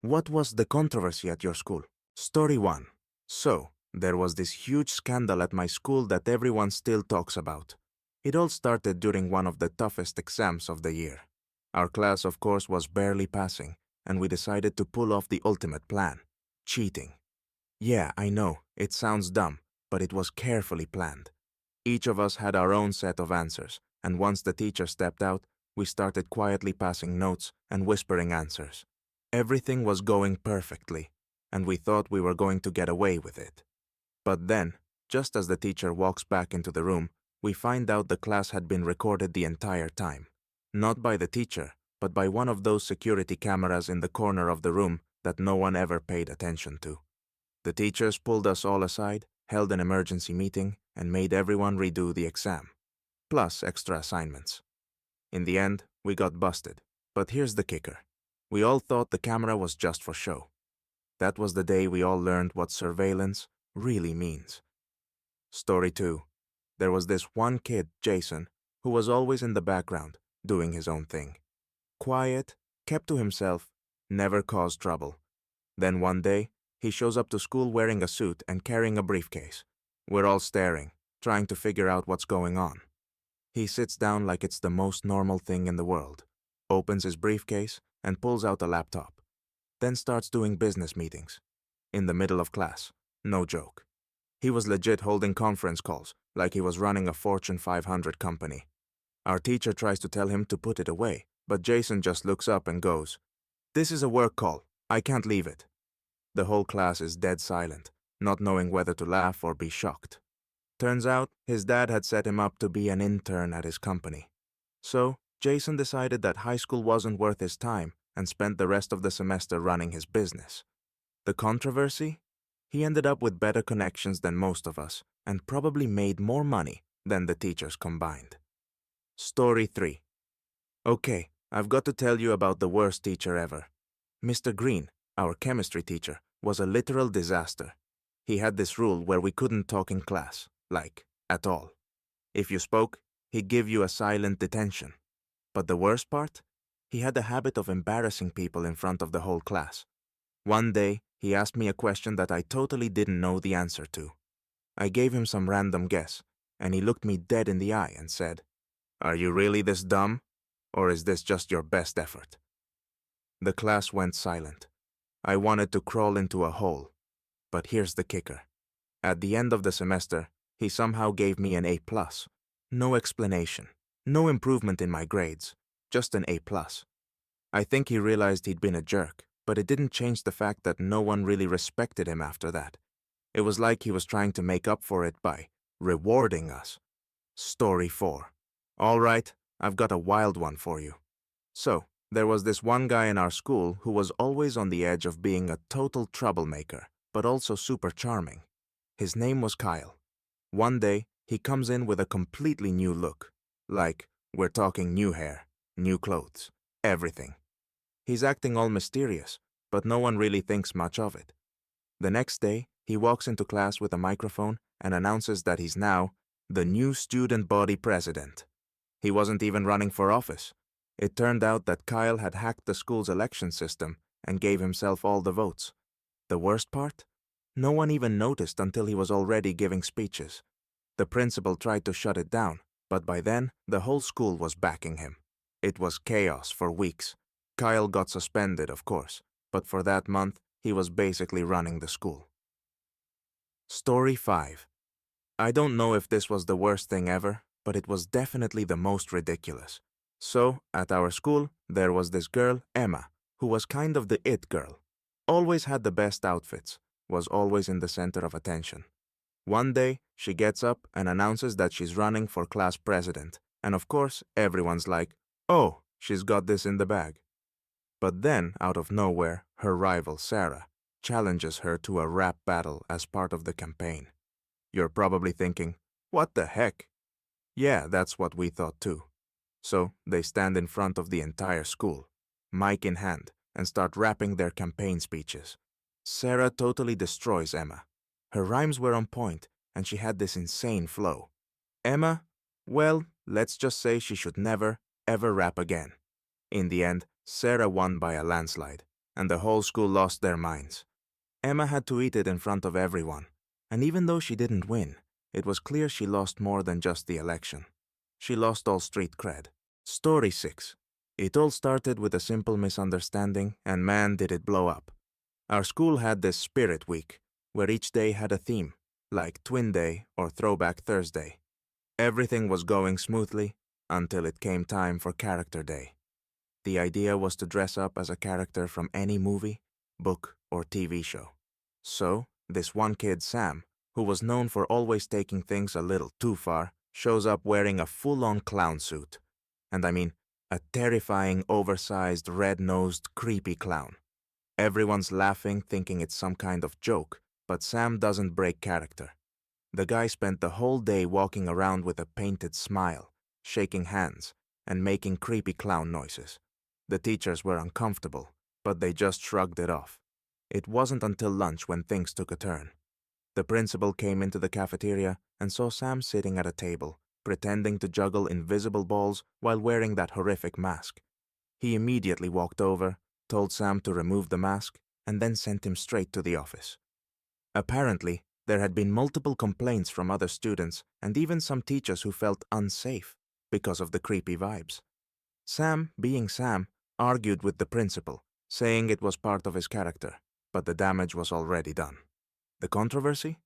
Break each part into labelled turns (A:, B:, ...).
A: What was the controversy at your school? Story 1. So, there was this huge scandal at my school that everyone still talks about. It all started during one of the toughest exams of the year. Our class, of course, was barely passing, and we decided to pull off the ultimate plan: cheating. Yeah, I know, it sounds dumb, but it was carefully planned. Each of us had our own set of answers, and once the teacher stepped out, we started quietly passing notes and whispering answers. Everything was going perfectly, and we thought we were going to get away with it. But then, just as the teacher walks back into the room, we find out the class had been recorded the entire time. Not by the teacher, but by one of those security cameras in the corner of the room that no one ever paid attention to. The teachers pulled us all aside, held an emergency meeting, and made everyone redo the exam, plus extra assignments. In the end, we got busted. But here's the kicker. We all thought the camera was just for show. That was the day we all learned what surveillance really means. Story 2. There was this one kid, Jason, who was always in the background, doing his own thing. Quiet, kept to himself, never caused trouble. Then one day, he shows up to school wearing a suit and carrying a briefcase. We're all staring, trying to figure out what's going on. He sits down like it's the most normal thing in the world, opens his briefcase, and pulls out a laptop. Then starts doing business meetings. In the middle of class. No joke. He was legit holding conference calls, like he was running a Fortune 500 company. Our teacher tries to tell him to put it away, but Jason just looks up and goes, "This is a work call. I can't leave it." The whole class is dead silent, not knowing whether to laugh or be shocked. Turns out, his dad had set him up to be an intern at his company. So, Jason decided that high school wasn't worth his time and spent the rest of the semester running his business. The controversy? He ended up with better connections than most of us and probably made more money than the teachers combined. Story 3. Okay, I've got to tell you about the worst teacher ever. Mr. Green, our chemistry teacher, was a literal disaster. He had this rule where we couldn't talk in class, like, at all. If you spoke, he'd give you a silent detention. But the worst part? He had a habit of embarrassing people in front of the whole class. One day, he asked me a question that I totally didn't know the answer to. I gave him some random guess, and he looked me dead in the eye and said, "Are you really this dumb? Or is this just your best effort?" The class went silent. I wanted to crawl into a hole. But here's the kicker. At the end of the semester, he somehow gave me an A+. No explanation, no improvement in my grades, just an A+. I think he realized he'd been a jerk, but it didn't change the fact that no one really respected him after that. It was like he was trying to make up for it by rewarding us. Story 4. All right, I've got a wild one for you. So, there was this one guy in our school who was always on the edge of being a total troublemaker, but also super charming. His name was Kyle. One day, he comes in with a completely new look. Like, we're talking new hair, new clothes, everything. He's acting all mysterious, but no one really thinks much of it. The next day, he walks into class with a microphone and announces that he's now the new student body president. He wasn't even running for office. It turned out that Kyle had hacked the school's election system and gave himself all the votes. The worst part? No one even noticed until he was already giving speeches. The principal tried to shut it down, but by then, the whole school was backing him. It was chaos for weeks. Kyle got suspended, of course, but for that month, he was basically running the school. Story 5. I don't know if this was the worst thing ever, but it was definitely the most ridiculous. So, at our school, there was this girl, Emma, who was kind of the it girl. Always had the best outfits, was always in the center of attention. One day, she gets up and announces that she's running for class president, and of course, everyone's like, "Oh, she's got this in the bag." But then, out of nowhere, her rival, Sarah, challenges her to a rap battle as part of the campaign. You're probably thinking, what the heck? Yeah, that's what we thought too. So, they stand in front of the entire school, mic in hand, and start rapping their campaign speeches. Sarah totally destroys Emma. Her rhymes were on point, and she had this insane flow. Emma, well, let's just say she should never, ever rap again. In the end, Sarah won by a landslide, and the whole school lost their minds. Emma had to eat it in front of everyone, and even though she didn't win, it was clear she lost more than just the election. She lost all street cred. Story 6. It all started with a simple misunderstanding, and man did it blow up. Our school had this Spirit Week, where each day had a theme, like Twin Day or Throwback Thursday. Everything was going smoothly until it came time for Character Day. The idea was to dress up as a character from any movie, book, or TV show. So, this one kid, Sam, who was known for always taking things a little too far, shows up wearing a full-on clown suit. And I mean, a terrifying, oversized, red-nosed, creepy clown. Everyone's laughing, thinking it's some kind of joke, but Sam doesn't break character. The guy spent the whole day walking around with a painted smile, shaking hands, and making creepy clown noises. The teachers were uncomfortable, but they just shrugged it off. It wasn't until lunch when things took a turn. The principal came into the cafeteria and saw Sam sitting at a table, pretending to juggle invisible balls while wearing that horrific mask. He immediately walked over, told Sam to remove the mask, and then sent him straight to the office. Apparently, there had been multiple complaints from other students and even some teachers who felt unsafe because of the creepy vibes. Sam, being Sam, argued with the principal, saying it was part of his character, but the damage was already done. The controversy?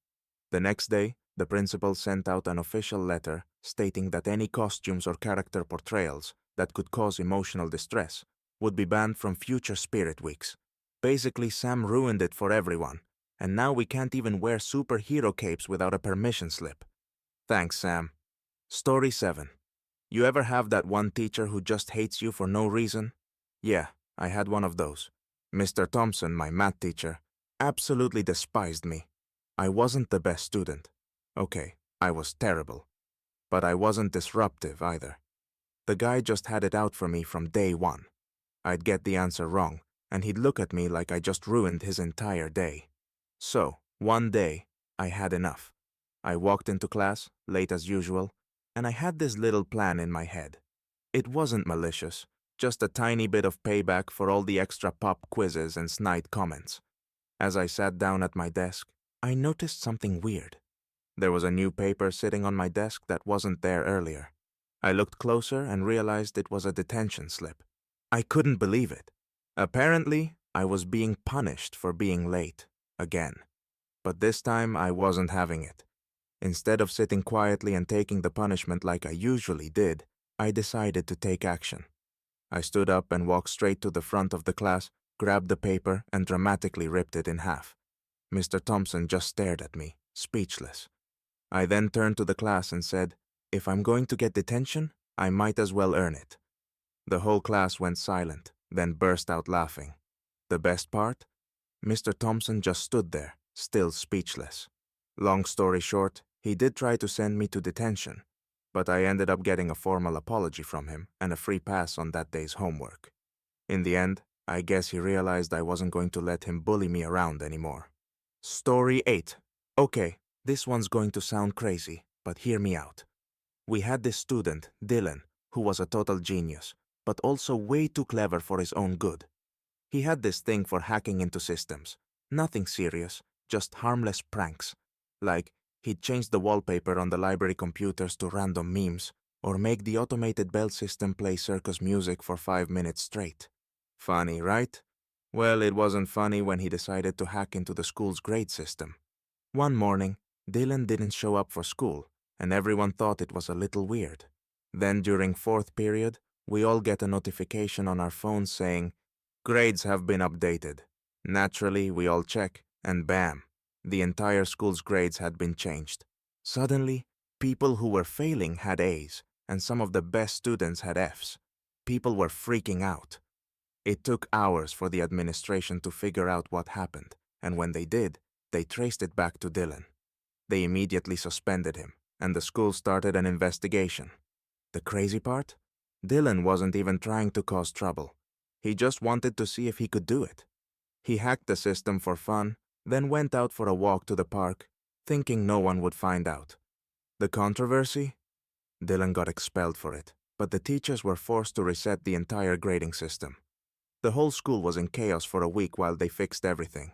A: The next day, the principal sent out an official letter stating that any costumes or character portrayals that could cause emotional distress would be banned from future Spirit Weeks. Basically, Sam ruined it for everyone, and now we can't even wear superhero capes without a permission slip. Thanks, Sam. Story 7. You ever have that one teacher who just hates you for no reason? Yeah, I had one of those. Mr. Thompson, my math teacher, absolutely despised me. I wasn't the best student. Okay, I was terrible. But I wasn't disruptive either. The guy just had it out for me from day one. I'd get the answer wrong, and he'd look at me like I just ruined his entire day. So, one day, I had enough. I walked into class, late as usual, and I had this little plan in my head. It wasn't malicious, just a tiny bit of payback for all the extra pop quizzes and snide comments. As I sat down at my desk, I noticed something weird. There was a new paper sitting on my desk that wasn't there earlier. I looked closer and realized it was a detention slip. I couldn't believe it. Apparently, I was being punished for being late, again. But this time, I wasn't having it. Instead of sitting quietly and taking the punishment like I usually did, I decided to take action. I stood up and walked straight to the front of the class, grabbed the paper, and dramatically ripped it in half. Mr. Thompson just stared at me, speechless. I then turned to the class and said, "If I'm going to get detention, I might as well earn it." The whole class went silent, then burst out laughing. The best part? Mr. Thompson just stood there, still speechless. Long story short, he did try to send me to detention, but I ended up getting a formal apology from him and a free pass on that day's homework. In the end, I guess he realized I wasn't going to let him bully me around anymore. Story 8. Okay, this one's going to sound crazy, but hear me out. We had this student, Dylan, who was a total genius, but also way too clever for his own good. He had this thing for hacking into systems. Nothing serious, just harmless pranks. Like, he'd change the wallpaper on the library computers to random memes, or make the automated bell system play circus music for 5 minutes straight. Funny, right? Well, it wasn't funny when he decided to hack into the school's grade system. One morning, Dylan didn't show up for school, and everyone thought it was a little weird. Then during fourth period, we all get a notification on our phones saying, "Grades have been updated." Naturally, we all check, and bam, the entire school's grades had been changed. Suddenly, people who were failing had A's, and some of the best students had F's. People were freaking out. It took hours for the administration to figure out what happened, and when they did, they traced it back to Dylan. They immediately suspended him, and the school started an investigation. The crazy part? Dylan wasn't even trying to cause trouble. He just wanted to see if he could do it. He hacked the system for fun, then went out for a walk to the park, thinking no one would find out. The controversy? Dylan got expelled for it, but the teachers were forced to reset the entire grading system. The whole school was in chaos for a week while they fixed everything.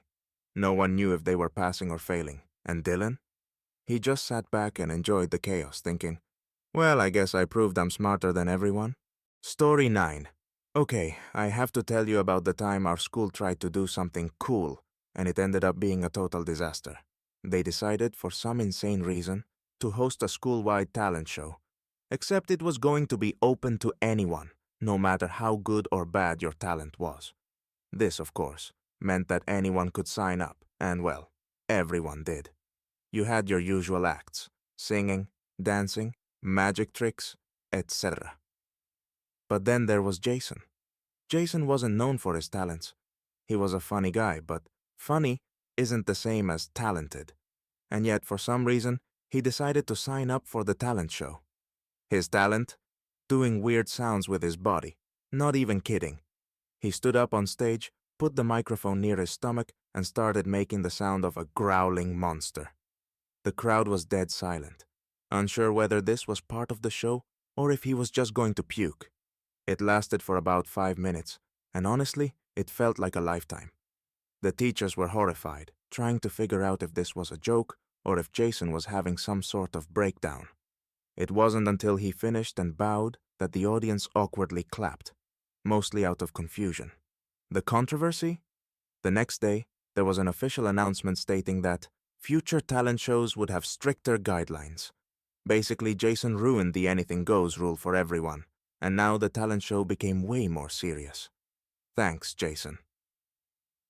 A: No one knew if they were passing or failing. And Dylan? He just sat back and enjoyed the chaos, thinking, well, I guess I proved I'm smarter than everyone. Story 9. Okay, I have to tell you about the time our school tried to do something cool, and it ended up being a total disaster. They decided, for some insane reason, to host a school-wide talent show. Except it was going to be open to anyone, no matter how good or bad your talent was. This, of course, meant that anyone could sign up, and well, everyone did. You had your usual acts: singing, dancing, magic tricks, etc. But then there was Jason. Jason wasn't known for his talents. He was a funny guy, but funny isn't the same as talented. And yet, for some reason, he decided to sign up for the talent show. His talent? Doing weird sounds with his body. Not even kidding. He stood up on stage, put the microphone near his stomach, and started making the sound of a growling monster. The crowd was dead silent, unsure whether this was part of the show or if he was just going to puke. It lasted for about 5 minutes, and honestly, it felt like a lifetime. The teachers were horrified, trying to figure out if this was a joke or if Jason was having some sort of breakdown. It wasn't until he finished and bowed that the audience awkwardly clapped, mostly out of confusion. The controversy? The next day, there was an official announcement stating that future talent shows would have stricter guidelines. Basically, Jason ruined the anything goes rule for everyone, and now the talent show became way more serious. Thanks, Jason.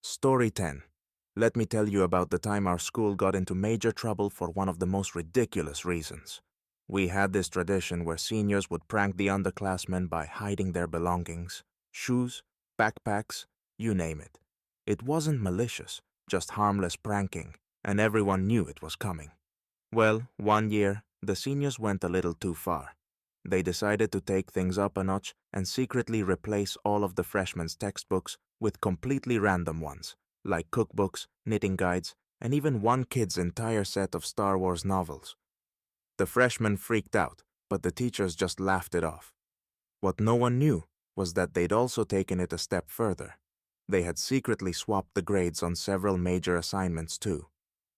A: Story 10. Let me tell you about the time our school got into major trouble for one of the most ridiculous reasons. We had this tradition where seniors would prank the underclassmen by hiding their belongings, shoes, backpacks, you name it. It wasn't malicious, just harmless pranking, and everyone knew it was coming. Well, one year, the seniors went a little too far. They decided to take things up a notch and secretly replace all of the freshmen' textbooks with completely random ones, like cookbooks, knitting guides, and even one kid's entire set of Star Wars novels. The freshmen freaked out, but the teachers just laughed it off. What no one knew was that they'd also taken it a step further. They had secretly swapped the grades on several major assignments too.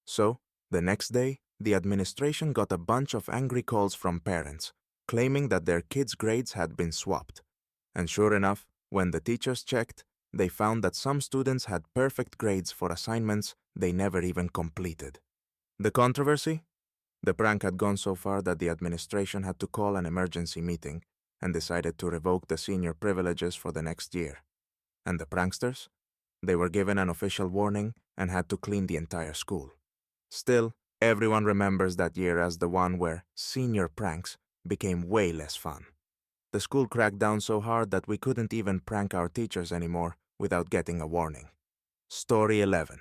A: So, the next day, the administration got a bunch of angry calls from parents, claiming that their kids' grades had been swapped. And sure enough, when the teachers checked, they found that some students had perfect grades for assignments they never even completed. The controversy? The prank had gone so far that the administration had to call an emergency meeting and decided to revoke the senior privileges for the next year. And the pranksters? They were given an official warning and had to clean the entire school. Still, everyone remembers that year as the one where senior pranks became way less fun. The school cracked down so hard that we couldn't even prank our teachers anymore without getting a warning. Story 11.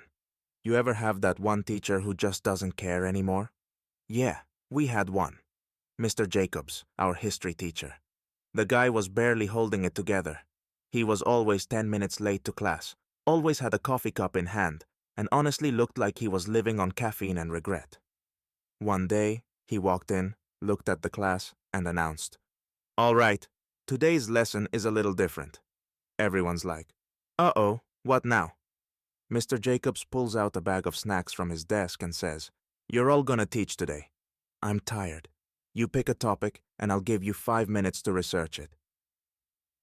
A: You ever have that one teacher who just doesn't care anymore? Yeah, we had one. Mr. Jacobs, our history teacher. The guy was barely holding it together. He was always 10 minutes late to class, always had a coffee cup in hand, and honestly looked like he was living on caffeine and regret. One day, he walked in, looked at the class, and announced, "All right, today's lesson is a little different." Everyone's like, "Uh-oh, what now?" Mr. Jacobs pulls out a bag of snacks from his desk and says, "You're all gonna teach today. I'm tired. You pick a topic, and I'll give you 5 minutes to research it."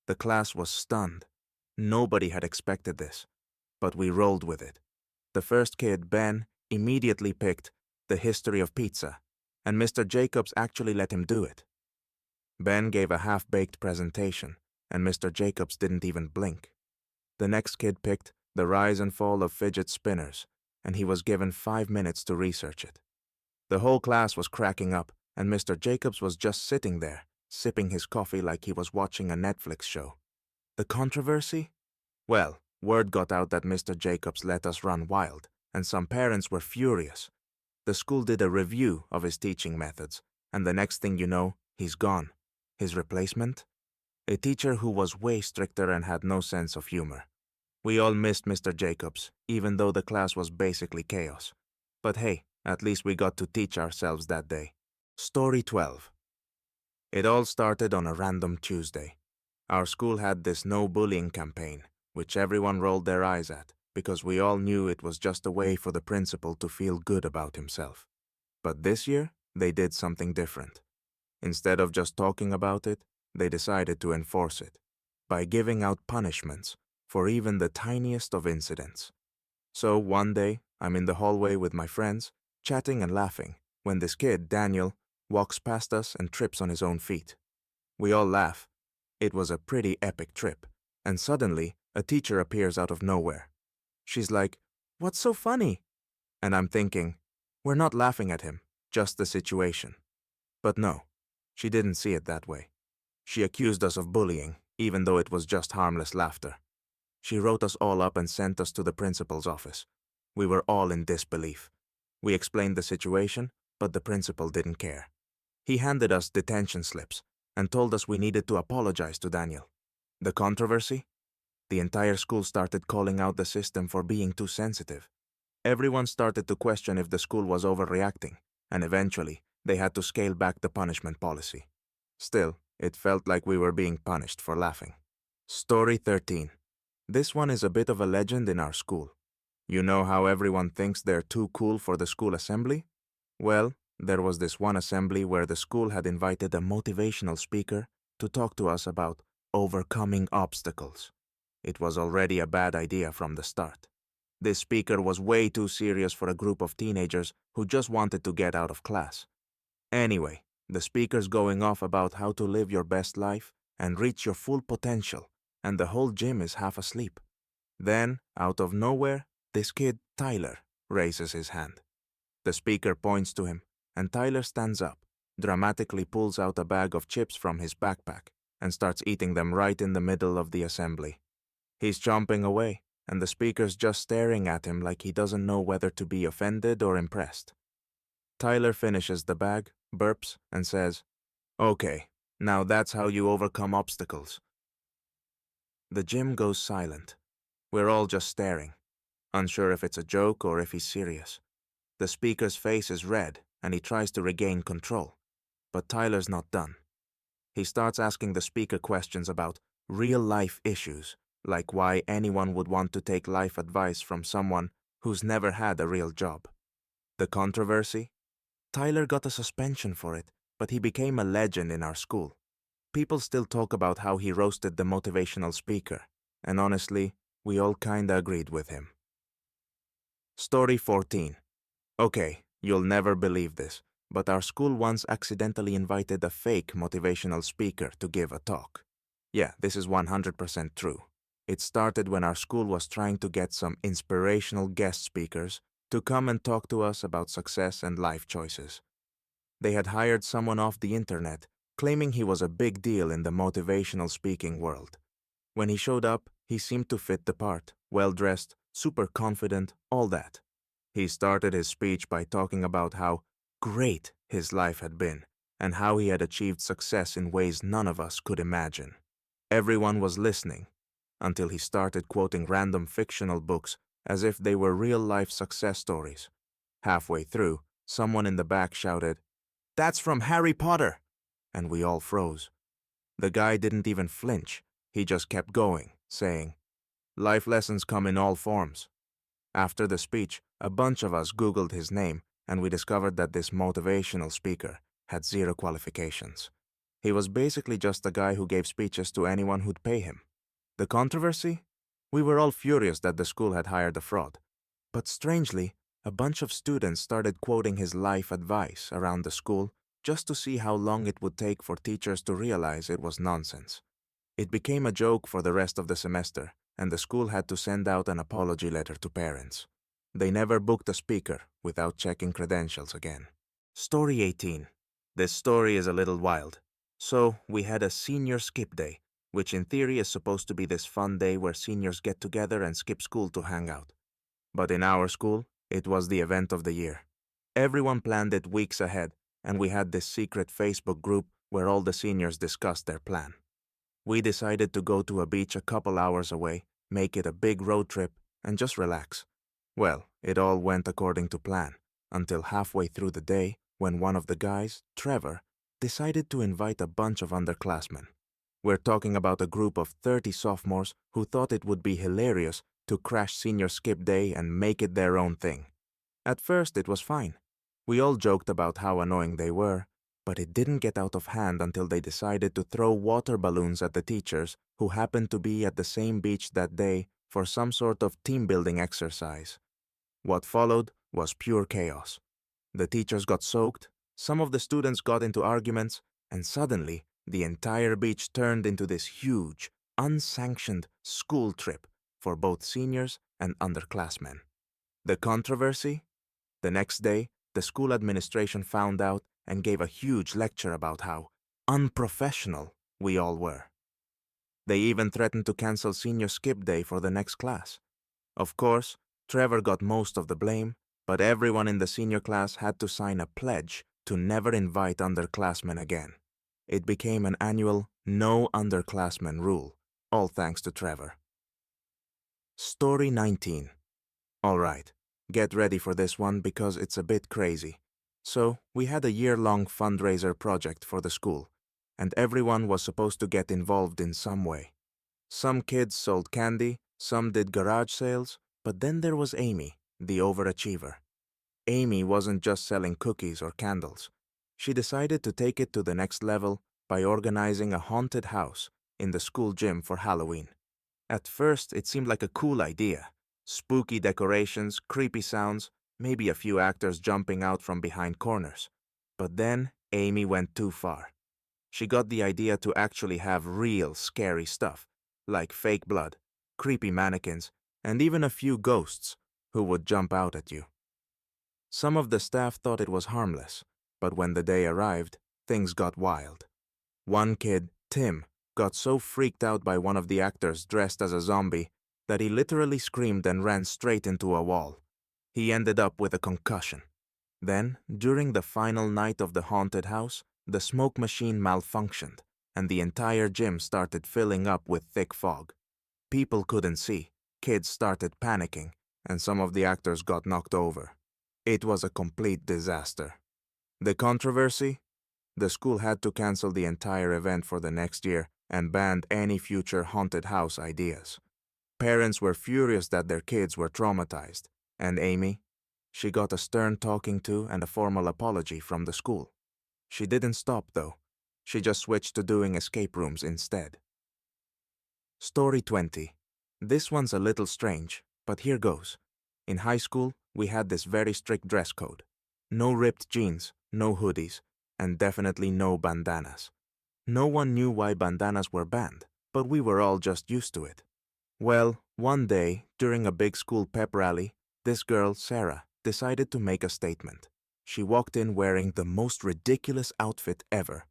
A: The class was stunned. Nobody had expected this, but we rolled with it. The first kid, Ben, immediately picked the history of pizza, and Mr. Jacobs actually let him do it. Ben gave a half-baked presentation, and Mr. Jacobs didn't even blink. The next kid picked the rise and fall of fidget spinners, and he was given 5 minutes to research it. The whole class was cracking up, and Mr. Jacobs was just sitting there, sipping his coffee like he was watching a Netflix show. The controversy? Well, word got out that Mr. Jacobs let us run wild, and some parents were furious. The school did a review of his teaching methods, and the next thing you know, he's gone. His replacement? A teacher who was way stricter and had no sense of humor. We all missed Mr. Jacobs, even though the class was basically chaos. But hey, at least we got to teach ourselves that day. Story 12. It all started on a random Tuesday. Our school had this no bullying campaign, which everyone rolled their eyes at because we all knew it was just a way for the principal to feel good about himself. But this year, they did something different. Instead of just talking about it, they decided to enforce it by giving out punishments for even the tiniest of incidents. So one day, I'm in the hallway with my friends, chatting and laughing, when this kid, Daniel, walks past us and trips on his own feet. We all laugh. It was a pretty epic trip, and suddenly, a teacher appears out of nowhere. She's like, "What's so funny?" And I'm thinking, we're not laughing at him, just the situation. But no, she didn't see it that way. She accused us of bullying, even though it was just harmless laughter. She wrote us all up and sent us to the principal's office. We were all in disbelief. We explained the situation, but the principal didn't care. He handed us detention slips and told us we needed to apologize to Daniel. The controversy? The entire school started calling out the system for being too sensitive. Everyone started to question if the school was overreacting, and eventually, they had to scale back the punishment policy. Still, it felt like we were being punished for laughing. Story 13. This one is a bit of a legend in our school. You know how everyone thinks they're too cool for the school assembly? Well, there was this one assembly where the school had invited a motivational speaker to talk to us about overcoming obstacles. It was already a bad idea from the start. This speaker was way too serious for a group of teenagers who just wanted to get out of class. Anyway, the speaker's going off about how to live your best life and reach your full potential, and the whole gym is half asleep. Then, out of nowhere, this kid, Tyler, raises his hand. The speaker points to him, and Tyler stands up, dramatically pulls out a bag of chips from his backpack, and starts eating them right in the middle of the assembly. He's chomping away, and the speaker's just staring at him like he doesn't know whether to be offended or impressed. Tyler finishes the bag, burps, and says, "Okay, now that's how you overcome obstacles." The gym goes silent. We're all just staring, unsure if it's a joke or if he's serious. The speaker's face is red, and he tries to regain control. But Tyler's not done. He starts asking the speaker questions about real-life issues, like why anyone would want to take life advice from someone who's never had a real job. The controversy? Tyler got a suspension for it, but he became a legend in our school. People still talk about how he roasted the motivational speaker, and honestly, we all kinda agreed with him. Story 14. Okay, you'll never believe this, but our school once accidentally invited a fake motivational speaker to give a talk. Yeah, this is 100% true. It started when our school was trying to get some inspirational guest speakers to come and talk to us about success and life choices. They had hired someone off the internet, claiming he was a big deal in the motivational speaking world. When he showed up, he seemed to fit the part, well-dressed, super confident, all that. He started his speech by talking about how great his life had been and how he had achieved success in ways none of us could imagine. Everyone was listening until he started quoting random fictional books as if they were real-life success stories. Halfway through, someone in the back shouted, "That's from Harry Potter!" And we all froze. The guy didn't even flinch. He just kept going, saying, "Life lessons come in all forms." After the speech, a bunch of us Googled his name, and we discovered that this motivational speaker had zero qualifications. He was basically just a guy who gave speeches to anyone who'd pay him. The controversy? We were all furious that the school had hired a fraud. But strangely, a bunch of students started quoting his life advice around the school just to see how long it would take for teachers to realize it was nonsense. It became a joke for the rest of the semester, and the school had to send out an apology letter to parents. They never booked a speaker without checking credentials again. Story 18. This story is a little wild. So, we had a senior skip day, which in theory is supposed to be this fun day where seniors get together and skip school to hang out. But in our school, it was the event of the year. Everyone planned it weeks ahead, and we had this secret Facebook group where all the seniors discussed their plan. We decided to go to a beach a couple hours away, make it a big road trip, and just relax. Well, it all went according to plan, until halfway through the day when one of the guys, Trevor, decided to invite a bunch of underclassmen. We're talking about a group of 30 sophomores who thought it would be hilarious to crash senior skip day and make it their own thing. At first, it was fine. We all joked about how annoying they were, but it didn't get out of hand until they decided to throw water balloons at the teachers who happened to be at the same beach that day for some sort of team-building exercise. What followed was pure chaos. The teachers got soaked, some of the students got into arguments, and suddenly, the entire beach turned into this huge, unsanctioned school trip for both seniors and underclassmen. The controversy? The next day, the school administration found out and gave a huge lecture about how unprofessional we all were. They even threatened to cancel senior skip day for the next class. Of course, Trevor got most of the blame, but everyone in the senior class had to sign a pledge to never invite underclassmen again. It became an annual no underclassmen rule, all thanks to Trevor. Story 19. All right, get ready for this one because it's a bit crazy. So, we had a year-long fundraiser project for the school, and everyone was supposed to get involved in some way. Some kids sold candy, some did garage sales, but then there was Amy, the overachiever. Amy wasn't just selling cookies or candles. She decided to take it to the next level by organizing a haunted house in the school gym for Halloween. At first, it seemed like a cool idea. Spooky decorations, creepy sounds, maybe a few actors jumping out from behind corners. But then, Amy went too far. She got the idea to actually have real scary stuff, like fake blood, creepy mannequins, and even a few ghosts who would jump out at you. Some of the staff thought it was harmless, but when the day arrived, things got wild. One kid, Tim, got so freaked out by one of the actors dressed as a zombie that he literally screamed and ran straight into a wall. He ended up with a concussion. Then, during the final night of the haunted house, the smoke machine malfunctioned, and the entire gym started filling up with thick fog. People couldn't see, kids started panicking, and some of the actors got knocked over. It was a complete disaster. The controversy? The school had to cancel the entire event for the next year and banned any future haunted house ideas. Parents were furious that their kids were traumatized, and Amy? She got a stern talking to and a formal apology from the school. She didn't stop, though. She just switched to doing escape rooms instead. Story 20. This one's a little strange, but here goes. In high school, we had this very strict dress code. No ripped jeans, no hoodies, and definitely no bandanas. No one knew why bandanas were banned, but we were all just used to it. Well, one day, during a big school pep rally, this girl, Sarah, decided to make a statement. She walked in wearing the most ridiculous outfit ever.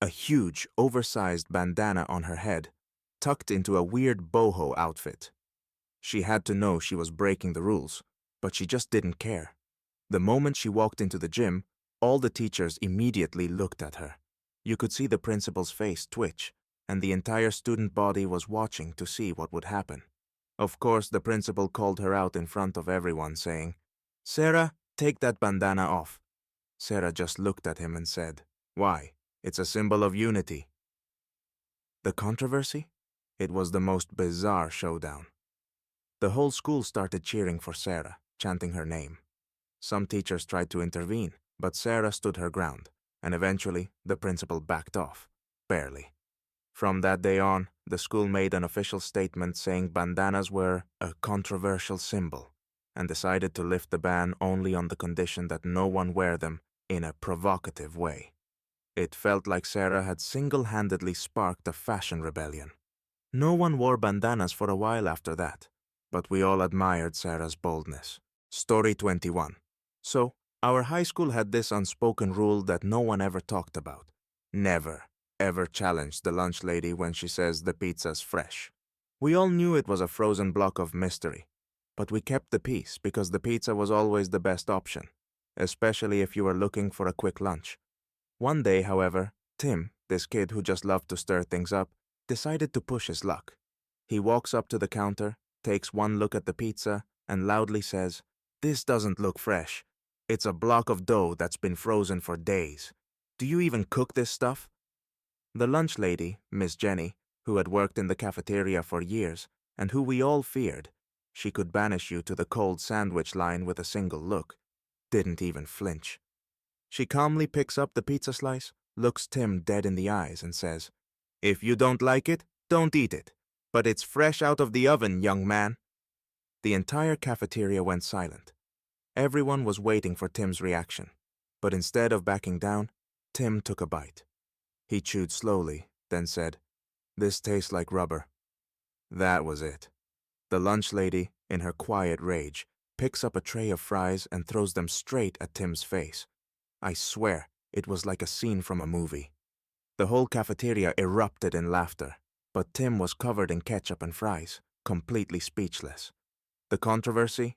A: A huge, oversized bandana on her head, tucked into a weird boho outfit. She had to know she was breaking the rules, but she just didn't care. The moment she walked into the gym, all the teachers immediately looked at her. You could see the principal's face twitch, and the entire student body was watching to see what would happen. Of course, the principal called her out in front of everyone, saying, "Sarah, take that bandana off." Sarah just looked at him and said, "Why? It's a symbol of unity." The controversy? It was the most bizarre showdown. The whole school started cheering for Sarah, chanting her name. Some teachers tried to intervene, but Sarah stood her ground, and eventually the principal backed off. Barely. From that day on, the school made an official statement saying bandanas were a controversial symbol, and decided to lift the ban only on the condition that no one wear them in a provocative way. It felt like Sarah had single-handedly sparked a fashion rebellion. No one wore bandanas for a while after that, but we all admired Sarah's boldness. Story 21. So, our high school had this unspoken rule that no one ever talked about. Never, ever challenge the lunch lady when she says the pizza's fresh. We all knew it was a frozen block of mystery, but we kept the peace because the pizza was always the best option, especially if you were looking for a quick lunch. One day, however, Tim, this kid who just loved to stir things up, decided to push his luck. He walks up to the counter, takes one look at the pizza, and loudly says, "This doesn't look fresh. It's a block of dough that's been frozen for days. Do you even cook this stuff?" The lunch lady, Miss Jenny, who had worked in the cafeteria for years, and who we all feared, she could banish you to the cold sandwich line with a single look, didn't even flinch. She calmly picks up the pizza slice, looks Tim dead in the eyes, and says, "If you don't like it, don't eat it. But it's fresh out of the oven, young man." The entire cafeteria went silent. Everyone was waiting for Tim's reaction. But instead of backing down, Tim took a bite. He chewed slowly, then said, "This tastes like rubber." That was it. The lunch lady, in her quiet rage, picks up a tray of fries and throws them straight at Tim's face. I swear, it was like a scene from a movie. The whole cafeteria erupted in laughter, but Tim was covered in ketchup and fries, completely speechless. The controversy?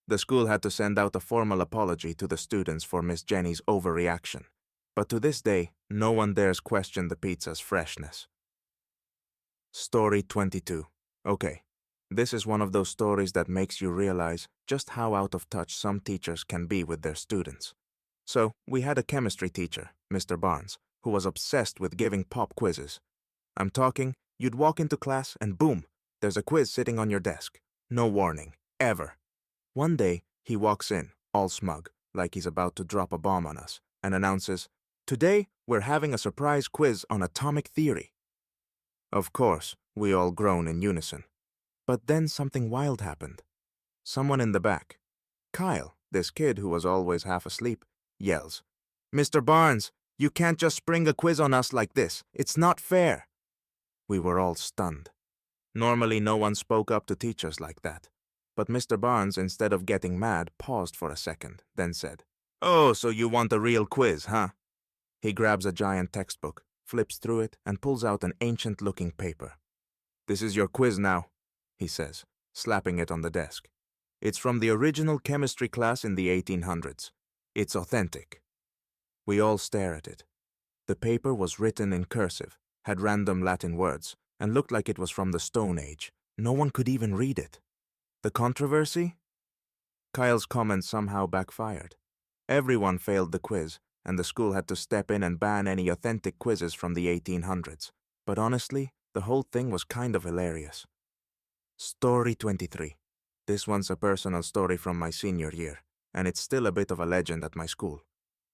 A: The school had to send out a formal apology to the students for Miss Jenny's overreaction, but to this day, no one dares question the pizza's freshness. Story 22. Okay, this is one of those stories that makes you realize just how out of touch some teachers can be with their students. So, we had a chemistry teacher, Mr. Barnes, who was obsessed with giving pop quizzes. I'm talking, you'd walk into class and boom, there's a quiz sitting on your desk. No warning, ever. One day, he walks in, all smug, like he's about to drop a bomb on us, and announces, "Today, we're having a surprise quiz on atomic theory." Of course, we all groan in unison. But then something wild happened. Someone in the back, Kyle, this kid who was always half asleep, yells, "Mr. Barnes, you can't just spring a quiz on us like this. It's not fair." We were all stunned. Normally, no one spoke up to teachers like that. But Mr. Barnes, instead of getting mad, paused for a second, then said, "Oh, so you want a real quiz, huh?" He grabs a giant textbook, flips through it, and pulls out an ancient-looking paper. "This is your quiz now," he says, slapping it on the desk. "It's from the original chemistry class in the 1800s. It's authentic." We all stare at it. The paper was written in cursive, had random Latin words, and looked like it was from the Stone Age. No one could even read it. The controversy? Kyle's comment somehow backfired. Everyone failed the quiz, and the school had to step in and ban any authentic quizzes from the 1800s. But honestly, the whole thing was kind of hilarious. Story 23. This one's a personal story from my senior year, and it's still a bit of a legend at my school.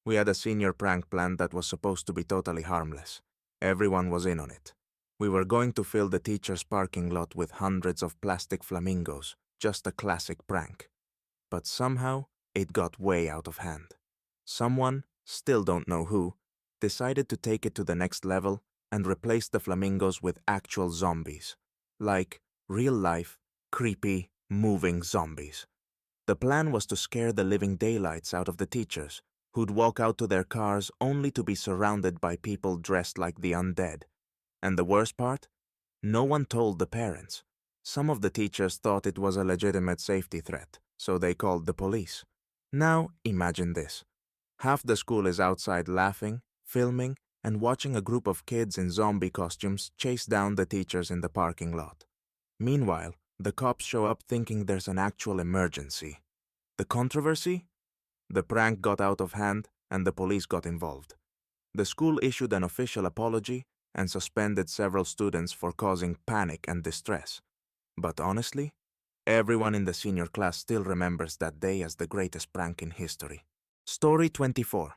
A: We had a senior prank planned that was supposed to be totally harmless. Everyone was in on it. We were going to fill the teacher's parking lot with hundreds of plastic flamingos, just a classic prank. But somehow, it got way out of hand. Someone, still don't know who, decided to take it to the next level and replace the flamingos with actual zombies. Like, real-life, creepy, moving zombies. The plan was to scare the living daylights out of the teachers, who'd walk out to their cars only to be surrounded by people dressed like the undead. And the worst part? No one told the parents. Some of the teachers thought it was a legitimate safety threat, so they called the police. Now, imagine this. Half the school is outside laughing, filming, and watching a group of kids in zombie costumes chase down the teachers in the parking lot. Meanwhile, the cops show up thinking there's an actual emergency. The controversy? The prank got out of hand, and the police got involved. The school issued an official apology and suspended several students for causing panic and distress. But honestly, everyone in the senior class still remembers that day as the greatest prank in history. Story 24.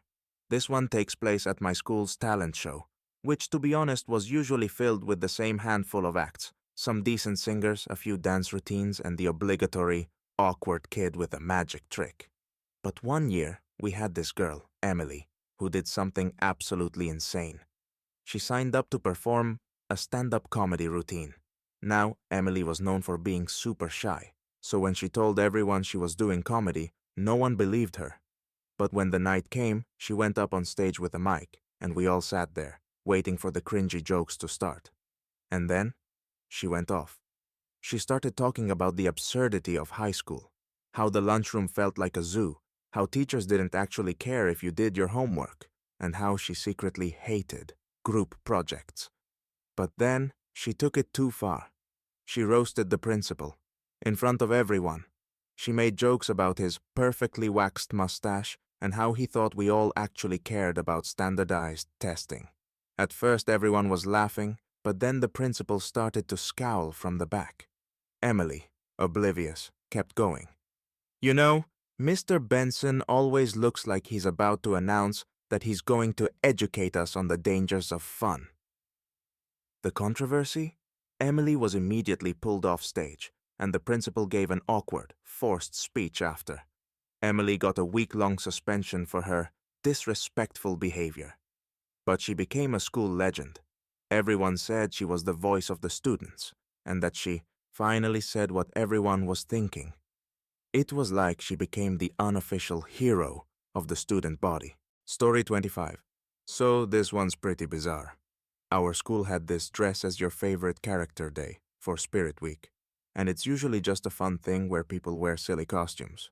A: This one takes place at my school's talent show, which to be honest was usually filled with the same handful of acts, some decent singers, a few dance routines, and the obligatory, awkward kid with a magic trick. But one year, we had this girl, Emily, who did something absolutely insane. She signed up to perform a stand-up comedy routine. Now, Emily was known for being super shy, so when she told everyone she was doing comedy, no one believed her. But when the night came, she went up on stage with a mic, and we all sat there, waiting for the cringy jokes to start. And then, she went off. She started talking about the absurdity of high school, how the lunchroom felt like a zoo, how teachers didn't actually care if you did your homework, and how she secretly hated group projects. But then, she took it too far. She roasted the principal, in front of everyone. She made jokes about his perfectly waxed mustache and how he thought we all actually cared about standardized testing. At first everyone was laughing, but then the principal started to scowl from the back. Emily, oblivious, kept going. You know, Mr. Benson always looks like he's about to announce that he's going to educate us on the dangers of fun. The controversy? Emily was immediately pulled off stage, and the principal gave an awkward, forced speech after. Emily got a week-long suspension for her disrespectful behavior. But she became a school legend. Everyone said she was the voice of the students, and that she finally said what everyone was thinking. It was like she became the unofficial hero of the student body. Story 25. So this one's pretty bizarre. Our school had this dress as your favorite character day for Spirit Week, and it's usually just a fun thing where people wear silly costumes.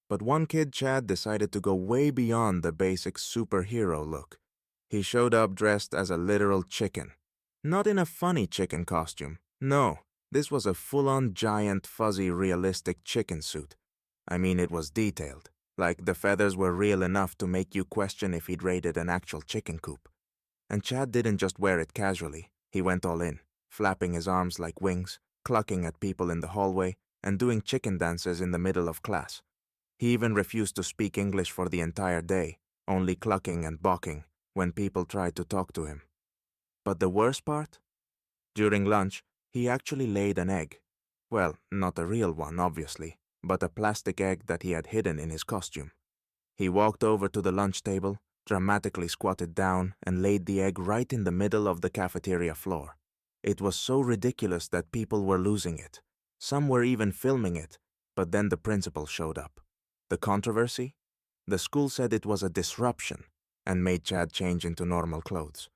A: But one kid, Chad, decided to go way beyond the basic superhero look. He showed up dressed as a literal chicken. Not in a funny chicken costume. No, this was a full-on giant, fuzzy, realistic chicken suit. I mean, it was detailed. Like the feathers were real enough to make you question if he'd raided an actual chicken coop. And Chad didn't just wear it casually. He went all in, flapping his arms like wings, clucking at people in the hallway, and doing chicken dances in the middle of class. He even refused to speak English for the entire day, only clucking and balking when people tried to talk to him. But the worst part? During lunch, he actually laid an egg. Well, not a real one, obviously, but a plastic egg that he had hidden in his costume. He walked over to the lunch table, dramatically squatted down, and laid the egg right in the middle of the cafeteria floor. It was so ridiculous that people were losing it. Some were even filming it, but then the principal showed up. The controversy? The school said it was a disruption and made Chad change into normal clothes.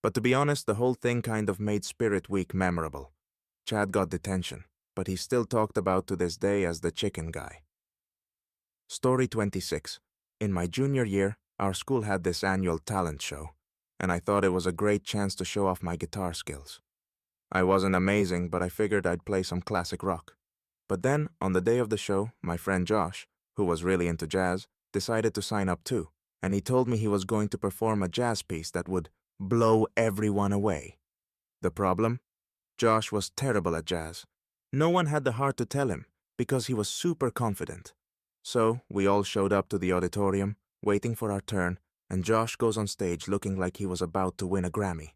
A: But to be honest, the whole thing kind of made Spirit Week memorable. Chad got detention, but he's still talked about to this day as the chicken guy. Story 26. In my junior year, our school had this annual talent show, and I thought it was a great chance to show off my guitar skills. I wasn't amazing, but I figured I'd play some classic rock. But then, on the day of the show, my friend Josh, who was really into jazz, decided to sign up too, and he told me he was going to perform a jazz piece that would blow everyone away. The problem? Josh was terrible at jazz. No one had the heart to tell him, because he was super confident. So, we all showed up to the auditorium, waiting for our turn, and Josh goes on stage looking like he was about to win a Grammy.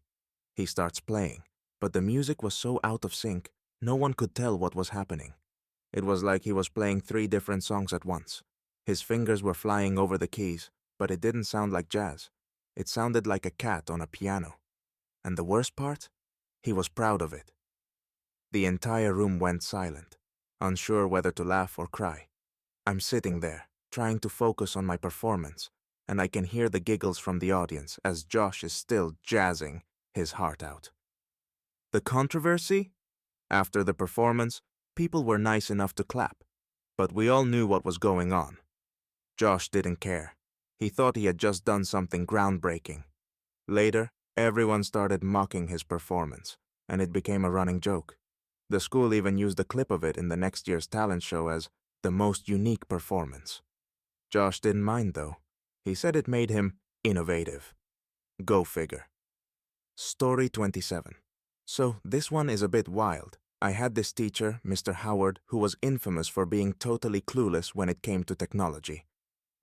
A: He starts playing, but the music was so out of sync, no one could tell what was happening. It was like he was playing 3 different songs at once. His fingers were flying over the keys, but it didn't sound like jazz. It sounded like a cat on a piano. And the worst part? He was proud of it. The entire room went silent, unsure whether to laugh or cry. I'm sitting there, trying to focus on my performance, and I can hear the giggles from the audience as Josh is still jazzing his heart out. The controversy? After the performance, people were nice enough to clap, but we all knew what was going on. Josh didn't care. He thought he had just done something groundbreaking. Later, everyone started mocking his performance, and it became a running joke. The school even used a clip of it in the next year's talent show as the most unique performance. Josh didn't mind though. He said it made him innovative. Go figure. Story 27. So this one is a bit wild. I had this teacher, Mr. Howard, who was infamous for being totally clueless when it came to technology.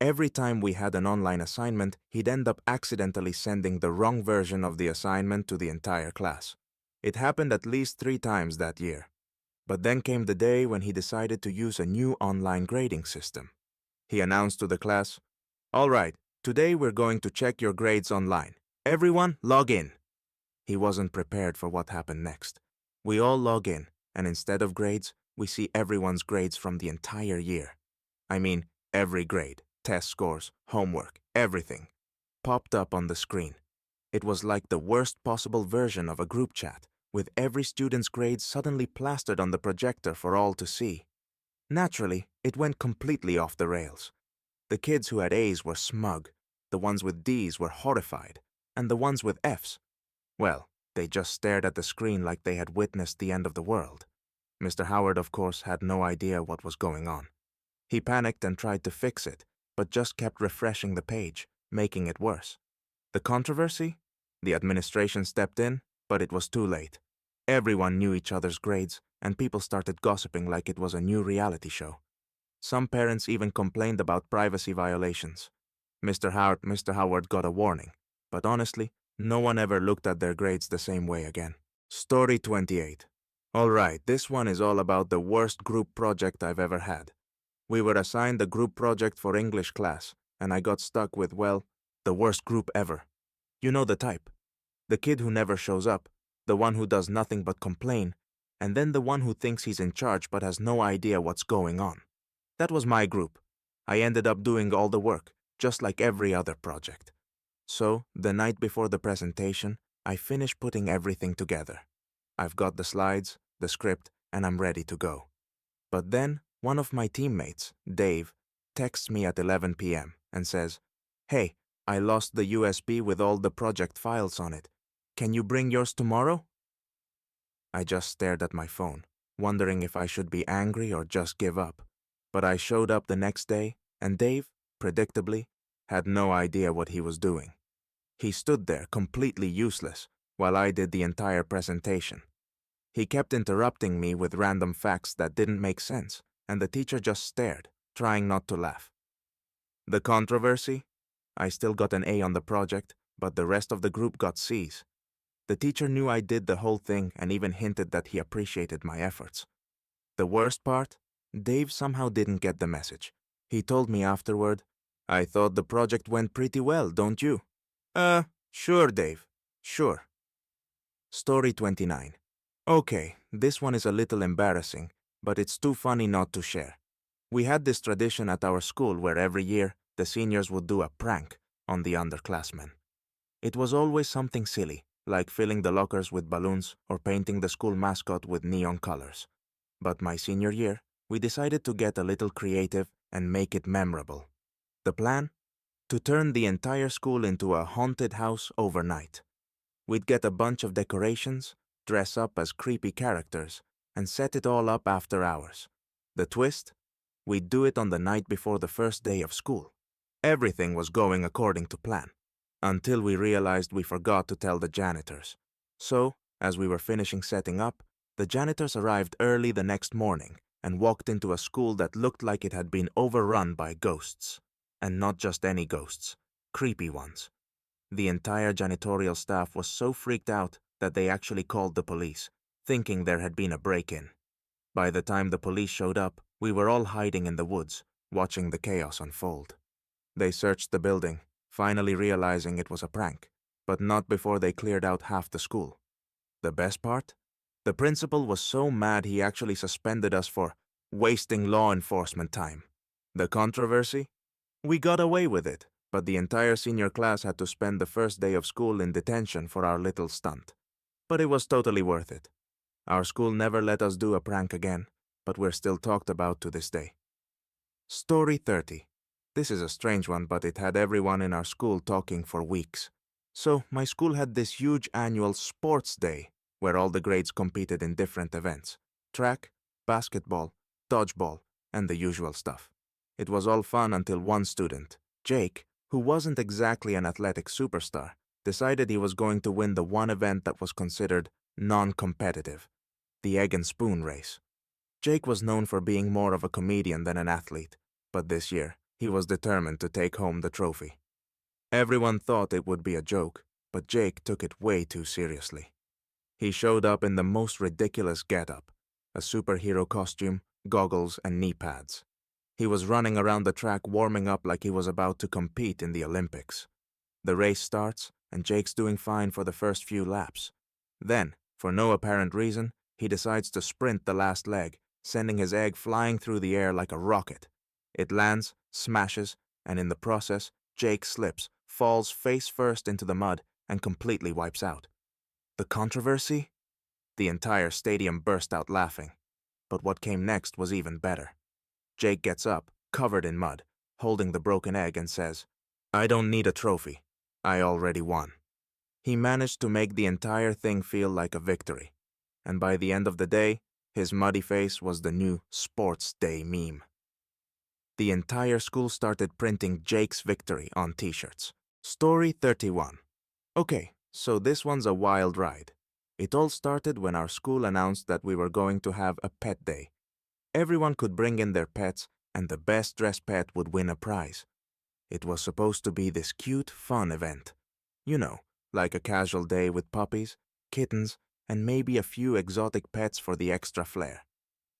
A: Every time we had an online assignment, he'd end up accidentally sending the wrong version of the assignment to the entire class. It happened at least 3 times that year. But then came the day when he decided to use a new online grading system. He announced to the class, "All right, today we're going to check your grades online. Everyone, log in." He wasn't prepared for what happened next. We all log in, and instead of grades, we see everyone's grades from the entire year. I mean, every grade, test scores, homework, everything, popped up on the screen. It was like the worst possible version of a group chat, with every student's grades suddenly plastered on the projector for all to see. Naturally, it went completely off the rails. The kids who had A's were smug, the ones with D's were horrified, and the ones with F's, well, they just stared at the screen like they had witnessed the end of the world. Mr. Howard, of course, had no idea what was going on. He panicked and tried to fix it, but just kept refreshing the page, making it worse. The controversy? The administration stepped in, but it was too late. Everyone knew each other's grades, and people started gossiping like it was a new reality show. Some parents even complained about privacy violations. Mr. Howard got a warning, but honestly, no one ever looked at their grades the same way again. Story 28. Alright, this one is all about the worst group project I've ever had. We were assigned a group project for English class, and I got stuck with, well, the worst group ever. You know the type. The kid who never shows up, the one who does nothing but complain, and then the one who thinks he's in charge but has no idea what's going on. That was my group. I ended up doing all the work, just like every other project. So, the night before the presentation, I finished putting everything together. I've got the slides, the script, and I'm ready to go. But then, one of my teammates, Dave, texts me at 11 p.m. and says, "Hey, I lost the USB with all the project files on it. Can you bring yours tomorrow?" I just stared at my phone, wondering if I should be angry or just give up. But I showed up the next day, and Dave, predictably, had no idea what he was doing. He stood there completely useless while I did the entire presentation. He kept interrupting me with random facts that didn't make sense, and the teacher just stared, trying not to laugh. The controversy? I still got an A on the project, but the rest of the group got C's. The teacher knew I did the whole thing and even hinted that he appreciated my efforts. The worst part? Dave somehow didn't get the message. He told me afterward, "I thought the project went pretty well, don't you?" Sure, Dave. Sure. Story 29. Okay, this one is a little embarrassing, but it's too funny not to share. We had this tradition at our school where every year the seniors would do a prank on the underclassmen. It was always something silly, like filling the lockers with balloons or painting the school mascot with neon colors. But my senior year, we decided to get a little creative and make it memorable. The plan? To turn the entire school into a haunted house overnight. We'd get a bunch of decorations, dress up as creepy characters, and set it all up after hours. The twist? We'd do it on the night before the first day of school. Everything was going according to plan, until we realized we forgot to tell the janitors. So, as we were finishing setting up, the janitors arrived early the next morning and walked into a school that looked like it had been overrun by ghosts. And not just any ghosts, creepy ones. The entire janitorial staff was so freaked out that they actually called the police, thinking there had been a break-in. By the time the police showed up, we were all hiding in the woods, watching the chaos unfold. They searched the building, finally realizing it was a prank, but not before they cleared out half the school. The best part? The principal was so mad he actually suspended us for wasting law enforcement time. The controversy? We got away with it, but the entire senior class had to spend the first day of school in detention for our little stunt. But it was totally worth it. Our school never let us do a prank again, but we're still talked about to this day. Story 30. This is a strange one, but it had everyone in our school talking for weeks. So, my school had this huge annual sports day, where all the grades competed in different events. Track, basketball, dodgeball, and the usual stuff. It was all fun until one student, Jake, who wasn't exactly an athletic superstar, decided he was going to win the one event that was considered non-competitive, the egg and spoon race. Jake was known for being more of a comedian than an athlete, but this year, he was determined to take home the trophy. Everyone thought it would be a joke, but Jake took it way too seriously. He showed up in the most ridiculous getup, a superhero costume, goggles, and knee pads. He was running around the track warming up like he was about to compete in the Olympics. The race starts, and Jake's doing fine for the first few laps. Then, for no apparent reason, he decides to sprint the last leg, sending his egg flying through the air like a rocket. It lands, smashes, and in the process, Jake slips, falls face first into the mud, and completely wipes out. The controversy? The entire stadium burst out laughing. But what came next was even better. Jake gets up, covered in mud, holding the broken egg and says, "I don't need a trophy. I already won." He managed to make the entire thing feel like a victory. And by the end of the day, his muddy face was the new Sports Day meme. The entire school started printing Jake's victory on t-shirts. Story 31. Okay, So this one's a wild ride. It all started when our school announced that we were going to have a pet day. Everyone could bring in their pets, and the best dressed pet would win a prize. It was supposed to be this cute, fun event. You know, like a casual day with puppies, kittens, and maybe a few exotic pets for the extra flair.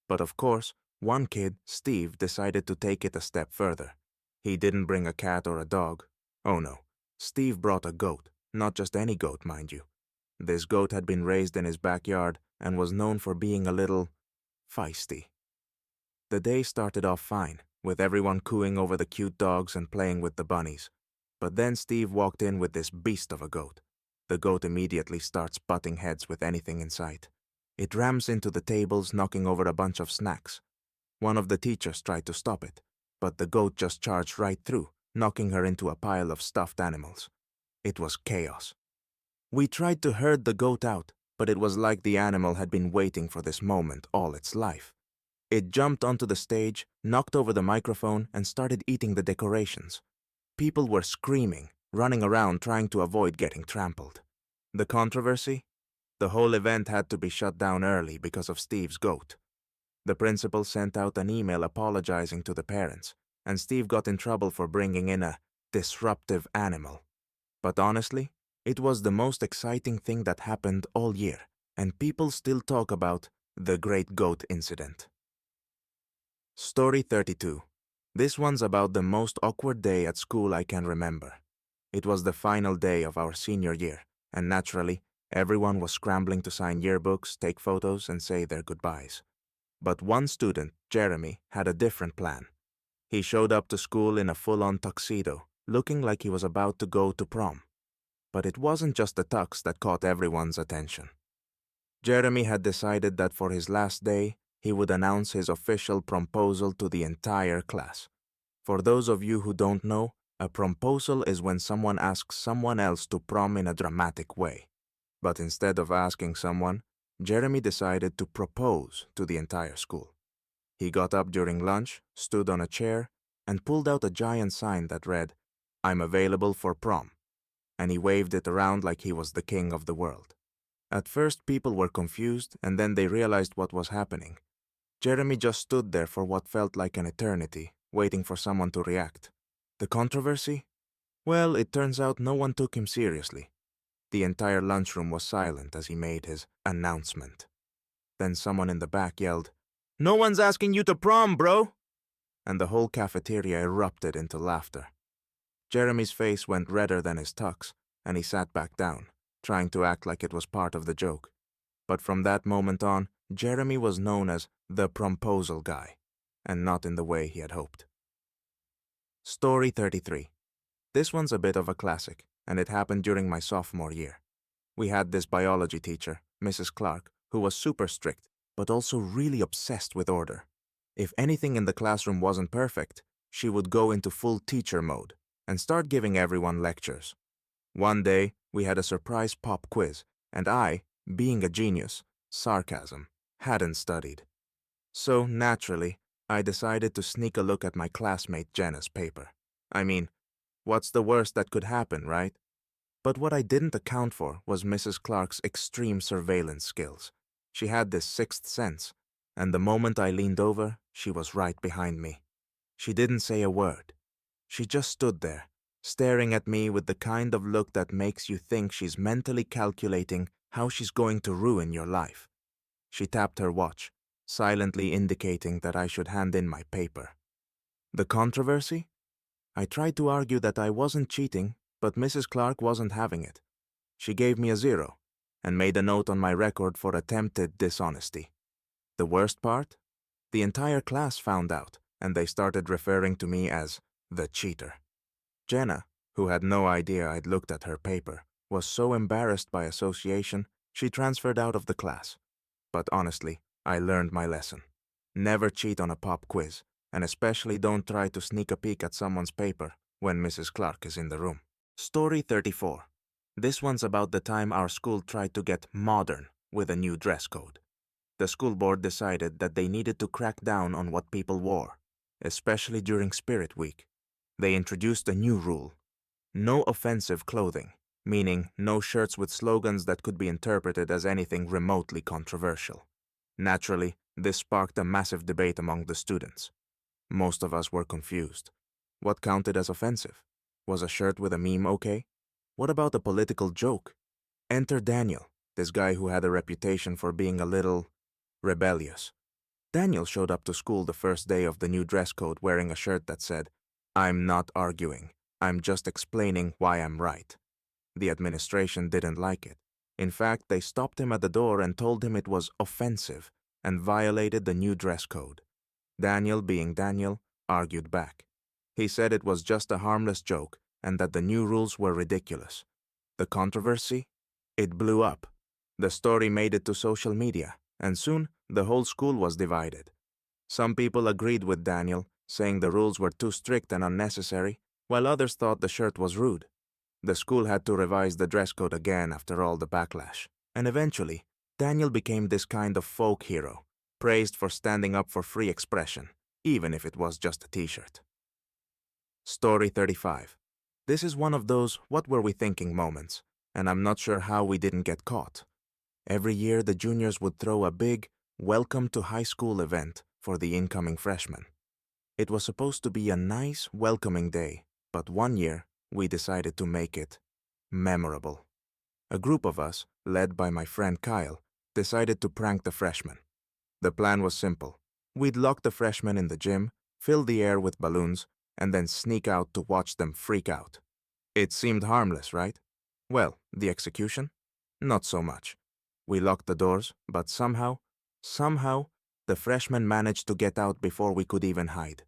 A: But of course, one kid, Steve, decided to take it a step further. He didn't bring a cat or a dog. Oh no, Steve brought a goat, not just any goat, mind you. This goat had been raised in his backyard and was known for being a little feisty. The day started off fine, with everyone cooing over the cute dogs and playing with the bunnies. But then Steve walked in with this beast of a goat. The goat immediately starts butting heads with anything in sight. It rams into the tables, knocking over a bunch of snacks. One of the teachers tried to stop it, but the goat just charged right through, knocking her into a pile of stuffed animals. It was chaos. We tried to herd the goat out, but it was like the animal had been waiting for this moment all its life. It jumped onto the stage, knocked over the microphone, and started eating the decorations. People were screaming, running around trying to avoid getting trampled. The controversy? The whole event had to be shut down early because of Steve's goat. The principal sent out an email apologizing to the parents, and Steve got in trouble for bringing in a disruptive animal. But honestly, it was the most exciting thing that happened all year, and people still talk about the Great Goat Incident. Story 32. This one's about the most awkward day at school I can remember. It was the final day of our senior year, and naturally, everyone was scrambling to sign yearbooks, take photos, and say their goodbyes. But one student, Jeremy, had a different plan. He showed up to school in a full-on tuxedo, looking like he was about to go to prom. But it wasn't just the tux that caught everyone's attention. Jeremy had decided that for his last day, he would announce his official proposal to the entire class. For those of you who don't know, a proposal is when someone asks someone else to prom in a dramatic way. But instead of asking someone, Jeremy decided to propose to the entire school. He got up during lunch, stood on a chair, and pulled out a giant sign that read, "I'm available for prom," and he waved it around like he was the king of the world. At first, people were confused, and then they realized what was happening. Jeremy just stood there for what felt like an eternity, waiting for someone to react. The controversy? Well, it turns out no one took him seriously. The entire lunchroom was silent as he made his announcement. Then someone in the back yelled, "No one's asking you to prom, bro!" And the whole cafeteria erupted into laughter. Jeremy's face went redder than his tux, and he sat back down, trying to act like it was part of the joke. But from that moment on, Jeremy was known as the promposal guy, and not in the way he had hoped. Story 33. This one's a bit of a classic, and it happened during my sophomore year. We had this biology teacher, Mrs. Clark, who was super strict, but also really obsessed with order. If anything in the classroom wasn't perfect, she would go into full teacher mode and start giving everyone lectures. One day, we had a surprise pop quiz, and I, being a genius, sarcasm, hadn't studied. So, naturally, I decided to sneak a look at my classmate Jenna's paper. I mean, what's the worst that could happen, right? But what I didn't account for was Mrs. Clark's extreme surveillance skills. She had this sixth sense, and the moment I leaned over, she was right behind me. She didn't say a word. She just stood there, staring at me with the kind of look that makes you think she's mentally calculating how she's going to ruin your life. She tapped her watch, silently indicating that I should hand in my paper. The controversy? I tried to argue that I wasn't cheating, but Mrs. Clark wasn't having it. She gave me a 0 and made a note on my record for attempted dishonesty. The worst part? The entire class found out, and they started referring to me as the cheater. Jenna, who had no idea I'd looked at her paper, was so embarrassed by association, she transferred out of the class. But honestly, I learned my lesson. Never cheat on a pop quiz, and especially don't try to sneak a peek at someone's paper when Mrs. Clark is in the room. Story 34. This one's about the time our school tried to get modern with a new dress code. The school board decided that they needed to crack down on what people wore, especially during Spirit Week. They introduced a new rule: no offensive clothing, meaning no shirts with slogans that could be interpreted as anything remotely controversial. Naturally, this sparked a massive debate among the students. Most of us were confused. What counted as offensive? Was a shirt with a meme okay? What about a political joke? Enter Daniel, this guy who had a reputation for being a little rebellious. Daniel showed up to school the first day of the new dress code wearing a shirt that said, "I'm not arguing. I'm just explaining why I'm right." The administration didn't like it. In fact, they stopped him at the door and told him it was offensive and violated the new dress code. Daniel, being Daniel, argued back. He said it was just a harmless joke and that the new rules were ridiculous. The controversy? It blew up. The story made it to social media, and soon the whole school was divided. Some people agreed with Daniel, saying the rules were too strict and unnecessary, while others thought the shirt was rude. The school had to revise the dress code again after all the backlash, and eventually, Daniel became this kind of folk hero, praised for standing up for free expression, even if it was just a t-shirt. Story 35. This is one of those what were we thinking moments, and I'm not sure how we didn't get caught. Every year the juniors would throw a big welcome to high school event for the incoming freshmen. It was supposed to be a nice, welcoming day, but one year we decided to make it memorable. A group of us, led by my friend Kyle, decided to prank the freshmen. The plan was simple. We'd lock the freshmen in the gym, fill the air with balloons, and then sneak out to watch them freak out. It seemed harmless, right? Well, the execution? Not so much. We locked the doors, but somehow, the freshmen managed to get out before we could even hide.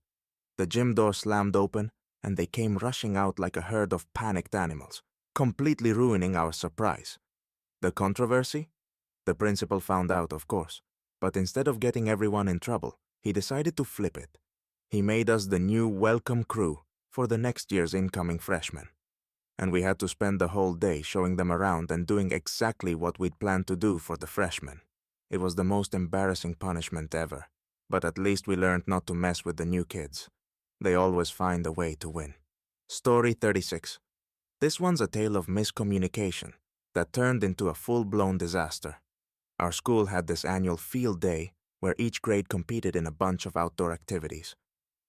A: The gym door slammed open, and they came rushing out like a herd of panicked animals, completely ruining our surprise. The controversy? The principal found out, of course, but instead of getting everyone in trouble, he decided to flip it. He made us the new welcome crew for the next year's incoming freshmen. And we had to spend the whole day showing them around and doing exactly what we'd planned to do for the freshmen. It was the most embarrassing punishment ever, but at least we learned not to mess with the new kids. They always find a way to win. Story 36. This one's a tale of miscommunication that turned into a full-blown disaster. Our school had this annual field day where each grade competed in a bunch of outdoor activities.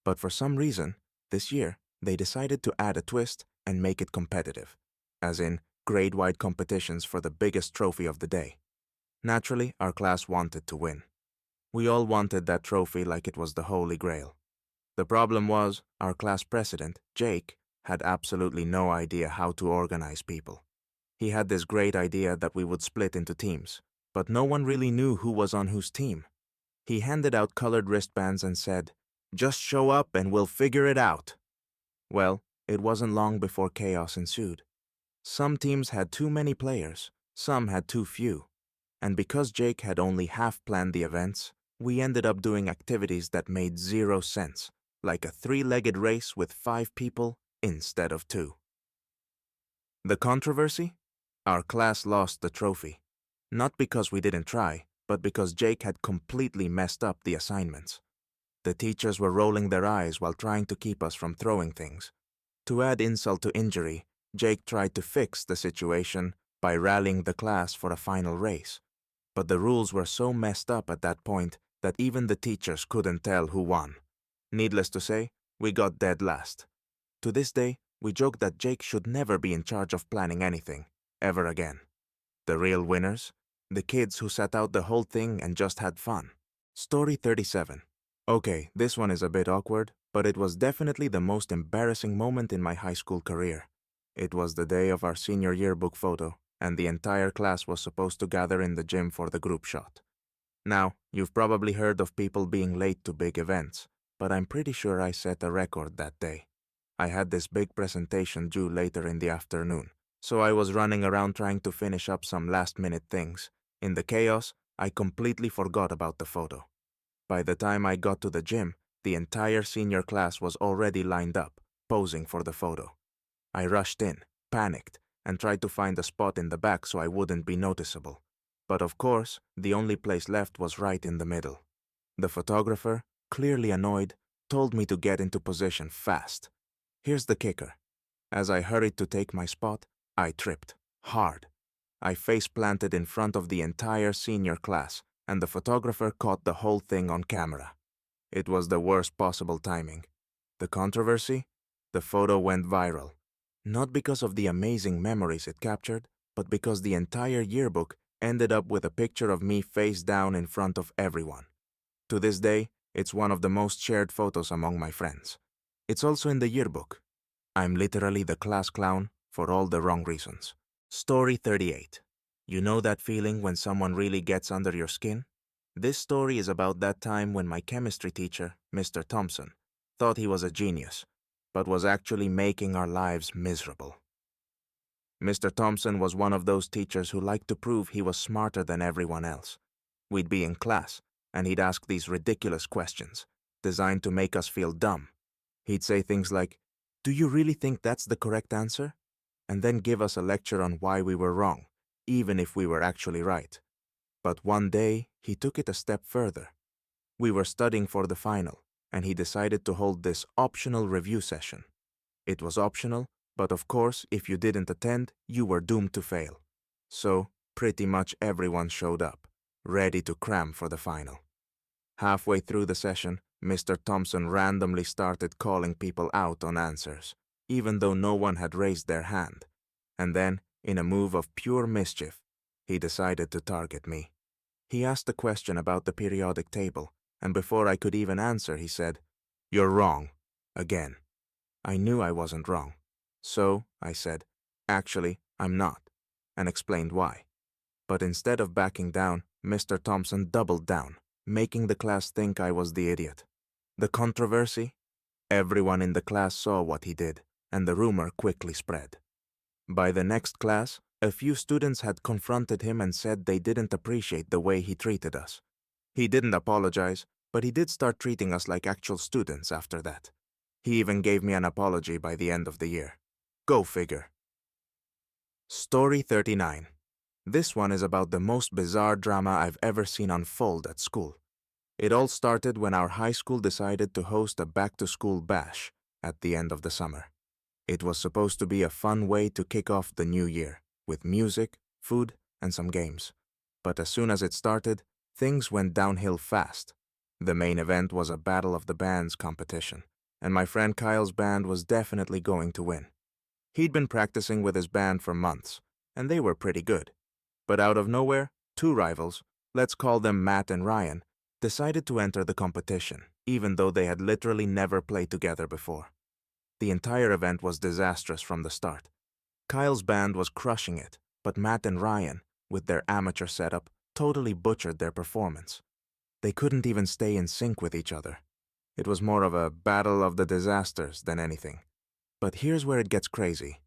A: But for some reason, this year, they decided to add a twist and make it competitive, as in grade-wide competitions for the biggest trophy of the day. Naturally, our class wanted to win. We all wanted that trophy like it was the Holy Grail. The problem was, our class president, Jake, had absolutely no idea how to organize people. He had this great idea that we would split into teams, but no one really knew who was on whose team. He handed out colored wristbands and said, "Just show up and we'll figure it out." Well, it wasn't long before chaos ensued. Some teams had too many players, some had too few. And because Jake had only half planned the events, we ended up doing activities that made zero sense, like a three-legged race with 5 people instead of 2. The controversy? Our class lost the trophy. Not because we didn't try, but because Jake had completely messed up the assignments. The teachers were rolling their eyes while trying to keep us from throwing things. To add insult to injury, Jake tried to fix the situation by rallying the class for a final race. But the rules were so messed up at that point that even the teachers couldn't tell who won. Needless to say, we got dead last. To this day, we joke that Jake should never be in charge of planning anything, ever again. The real winners? The kids who sat out the whole thing and just had fun. Story 37. Okay, this one is a bit awkward, but it was definitely the most embarrassing moment in my high school career. It was the day of our senior yearbook photo, and the entire class was supposed to gather in the gym for the group shot. Now, you've probably heard of people being late to big events, but I'm pretty sure I set a record that day. I had this big presentation due later in the afternoon, so I was running around trying to finish up some last-minute things. In the chaos, I completely forgot about the photo. By the time I got to the gym, the entire senior class was already lined up, posing for the photo. I rushed in, panicked, and tried to find a spot in the back so I wouldn't be noticeable. But of course, the only place left was right in the middle. The photographer, clearly annoyed, told me to get into position fast. Here's the kicker. As I hurried to take my spot, I tripped. Hard. I face planted in front of the entire senior class, and the photographer caught the whole thing on camera. It was the worst possible timing. The controversy? The photo went viral. Not because of the amazing memories it captured, but because the entire yearbook ended up with a picture of me face down in front of everyone. To this day, it's one of the most shared photos among my friends. It's also in the yearbook. I'm literally the class clown for all the wrong reasons. Story 38. You know that feeling when someone really gets under your skin? This story is about that time when my chemistry teacher, Mr. Thompson, thought he was a genius, but was actually making our lives miserable. Mr. Thompson was one of those teachers who liked to prove he was smarter than everyone else. We'd be in class, and he'd ask these ridiculous questions, designed to make us feel dumb. He'd say things like, "Do you really think that's the correct answer?" And then give us a lecture on why we were wrong, even if we were actually right. But one day, he took it a step further. We were studying for the final, and he decided to hold this optional review session. It was optional, but of course, if you didn't attend, you were doomed to fail. So, pretty much everyone showed up, ready to cram for the final. Halfway through the session, Mr. Thompson randomly started calling people out on answers, even though no one had raised their hand. And then, in a move of pure mischief, he decided to target me. He asked a question about the periodic table, and before I could even answer, he said, "You're wrong. Again." I knew I wasn't wrong. So, I said, "Actually, I'm not," and explained why. But instead of backing down, Mr. Thompson doubled down, making the class think I was the idiot. The controversy? Everyone in the class saw what he did, and the rumor quickly spread. By the next class, a few students had confronted him and said they didn't appreciate the way he treated us. He didn't apologize, but he did start treating us like actual students after that. He even gave me an apology by the end of the year. Go figure. Story 39. This one is about the most bizarre drama I've ever seen unfold at school. It all started when our high school decided to host a back-to-school bash at the end of the summer. It was supposed to be a fun way to kick off the new year, with music, food, and some games. But as soon as it started, things went downhill fast. The main event was a Battle of the Bands competition, and my friend Kyle's band was definitely going to win. He'd been practicing with his band for months, and they were pretty good. But out of nowhere, two rivals, let's call them Matt and Ryan, decided to enter the competition, even though they had literally never played together before. The entire event was disastrous from the start. Kyle's band was crushing it, but Matt and Ryan, with their amateur setup, totally butchered their performance. They couldn't even stay in sync with each other. It was more of a battle of the disasters than anything. But here's where it gets crazy.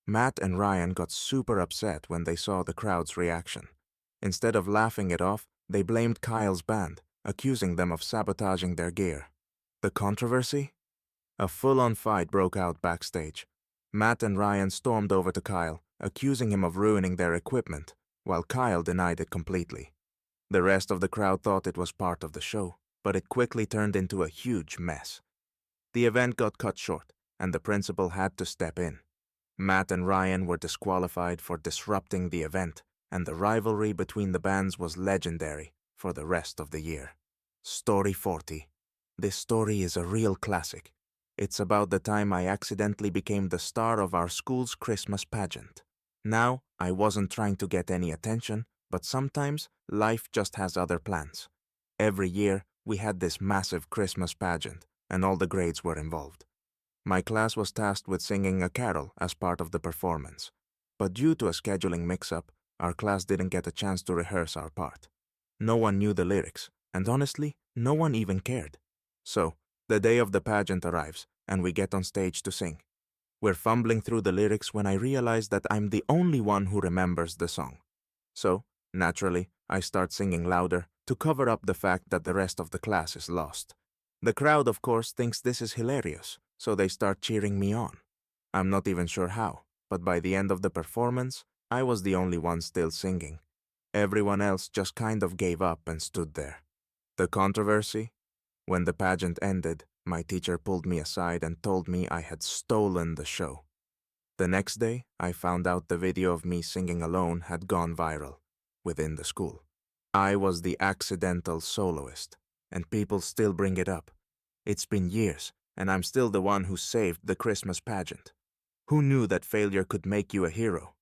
A: Matt and Ryan got super upset when they saw the crowd's reaction. Instead of laughing it off, they blamed Kyle's band, accusing them of sabotaging their gear. The controversy? A full-on fight broke out backstage. Matt and Ryan stormed over to Kyle, accusing him of ruining their equipment, while Kyle denied it completely. The rest of the crowd thought it was part of the show, but it quickly turned into a huge mess. The event got cut short, and the principal had to step in. Matt and Ryan were disqualified for disrupting the event, and the rivalry between the bands was legendary for the rest of the year. Story 40. This story is a real classic. It's about the time I accidentally became the star of our school's Christmas pageant. Now, I wasn't trying to get any attention, but sometimes life just has other plans. Every year, we had this massive Christmas pageant, and all the grades were involved. My class was tasked with singing a carol as part of the performance, but due to a scheduling mix-up, our class didn't get a chance to rehearse our part. No one knew the lyrics, and honestly, no one even cared. So, the day of the pageant arrives, and we get on stage to sing. We're fumbling through the lyrics when I realize that I'm the only one who remembers the song. So, naturally, I start singing louder to cover up the fact that the rest of the class is lost. The crowd, of course, thinks this is hilarious, so they start cheering me on. I'm not even sure how, but by the end of the performance, I was the only one still singing. Everyone else just kind of gave up and stood there. The controversy? When the pageant ended, my teacher pulled me aside and told me I had stolen the show. The next day, I found out the video of me singing alone had gone viral within the school. I was the accidental soloist, and people still bring it up. It's been years, and I'm still the one who saved the Christmas pageant. Who knew that failure could make you a hero?